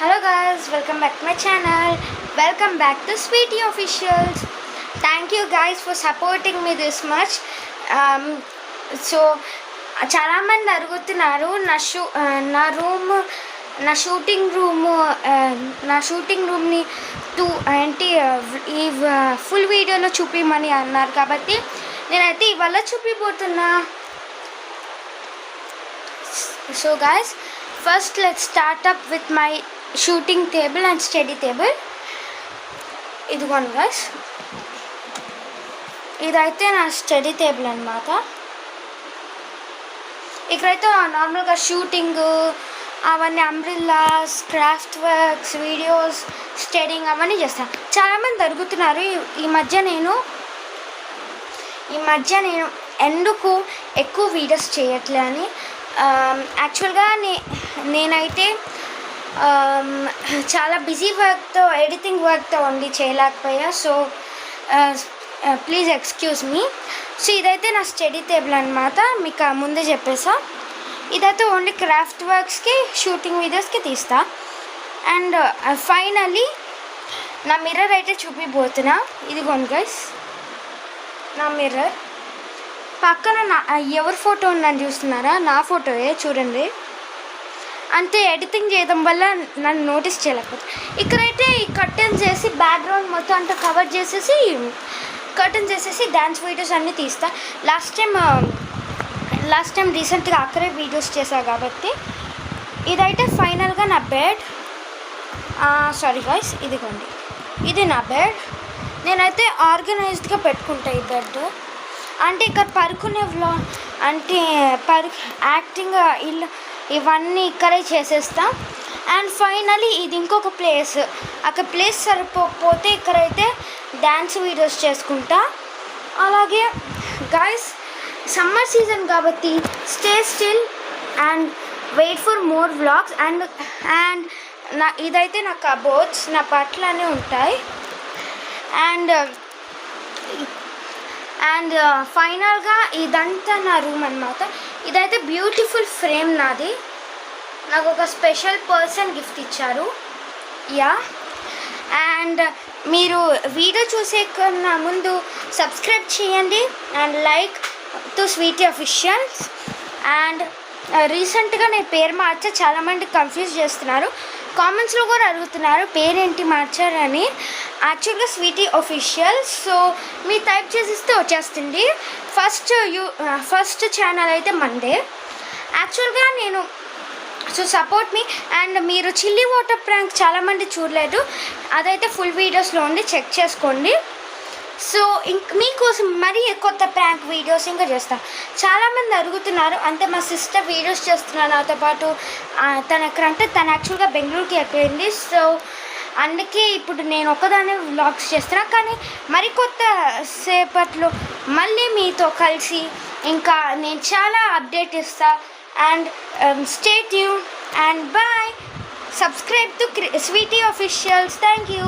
Hello guys, welcome back to my channel. Welcome back to Sweetie Officials. Thank you guys for supporting me this much. So చాలా మంది అడుగుతున్నారు నా shooting రూమ్ని ఏంటి ఈ full వీడియోలో చూపిమని అన్నారు కాబట్టి నేనైతే ఇవాళ చూపిపోతున్నా. So guys, first let's start up with my shooting table and study table. ఇదిగోండి guys, ఇదైతే నా స్టడీ టేబుల్ అన్నమాట. ఇక్కడైతే నార్మల్గా షూటింగ్ అవన్నీ umbrellas, craft works, videos, studying అవన్నీ చేస్తాను. చాలామంది అడుగుతున్నారు ఈ మధ్య నేను ఎందుకు ఎక్కువ వీడియోస్ చేయట్లే అని. యాక్చువల్గా నేనైతే చాలా బిజీ వర్క్తో, ఎడిటింగ్ వర్క్తో ఉండి చేయలేకపోయా. So please excuse me. So ఇదైతే నా స్టడీ టేబుల్ అనమాట, మీకు ముందే చెప్పేసా. ఇదైతే ఓన్లీ క్రాఫ్ట్ వర్క్స్కి, షూటింగ్ వీడియోస్కి తీస్తా. అండ్ ఫైనల్లీ నా మిర్రర్ అయితే చూపిపోతున్నా. ఇదిగోండి గైస్, నా మిర్రర్ పక్కన ఎవరి ఫోటో ఉందని చూస్తున్నారా? నా ఫోటోయే, చూడండి. అంతే, ఎడిటింగ్ చేయడం వల్ల నన్ను నోటీస్ చేయలేకపోతే. ఇక్కడైతే ఈ కర్టన్స్ చేసి బ్యాక్గ్రౌండ్ మొత్తం అంతా కవర్ చేసేసి డ్యాన్స్ వీడియోస్ అన్నీ తీస్తా. లాస్ట్ టైం రీసెంట్గా అక్కడే వీడియోస్ చేశా కాబట్టి. ఇదైతే ఫైనల్గా నా బెడ్. సారీ గాయ్స్, ఇదిగోండి, ఇది నా బెడ్. నేనైతే ఆర్గనైజ్డ్గా పెట్టుకుంటా ఈ బెడ్. అంటే ఇక్కడ పడుకునే యాక్టింగ్ ఇవన్నీ ఇక్కడే చేసేస్తాం. అండ్ ఫైనలీ ఇది ఇంకొక ప్లేస్. అక్కడ ప్లేస్ సరిపోకపోతే ఇక్కడైతే డ్యాన్స్ వీడియోస్ చేసుకుంటా. అలాగే గాయస్, సమ్మర్ సీజన్ కాబట్టి stay still and wait for more vlogs. And ఇదైతే నా కబోర్డ్స్, నా బట్టలు అన్నీ ఉంటాయి. అండ్ ఫైనల్గా ఇదంతా నా రూమ్ అన్నమాట. ఇదైతే బ్యూటిఫుల్ ఫ్రేమ్ నాది. నాకు ఒక స్పెషల్ పర్సన్ గిఫ్ట్ ఇచ్చారు. అండ్ మీరు వీడియో చూసే కన్నా ముందు సబ్స్క్రైబ్ చేయండి and like to Sweety officials. And రీసెంట్గా నేను పేరు మార్చా, చాలామంది కన్ఫ్యూజ్ చేస్తున్నారు, కామెంట్స్లో కూడా అడుగుతున్నారు పేరేంటి మార్చారని. యాక్చువల్గా స్వీటీ అఫీషియల్స్. సో మీరు టైప్ చేసిస్తే వచ్చేస్తుంది. ఫస్ట్ ఛానల్ అయితే మండే. యాక్చువల్గా సో సపోర్ట్ మీ. అండ్ మీరు చిల్లీ వాటర్ ప్రాంక్ చాలామంది చూడలేదు, అదైతే ఫుల్ వీడియోస్లో ఉండి చెక్ చేసుకోండి. సో మీకోసం మరీ కొత్త ప్రాంక్ వీడియోస్ ఇంకా చేస్తాను. చాలామంది అడుగుతున్నారు, అంటే మా సిస్టర్ వీడియోస్ చేస్తున్నారు నాతో పాటు. తను ఎక్కడంటే తను యాక్చువల్గా బెంగళూరుకి వెళ్ళింది. సో అందుకే ఇప్పుడు నేను ఒకదాన్ని వ్లాగ్స్ చేస్తున్నా. కానీ మరికొత్త సేపట్లో మళ్ళీ మీతో కలిసి ఇంకా నేను చాలా అప్డేట్ ఇస్తా. And stay tune and bye. Subscribe to Sweety officials. Thank you.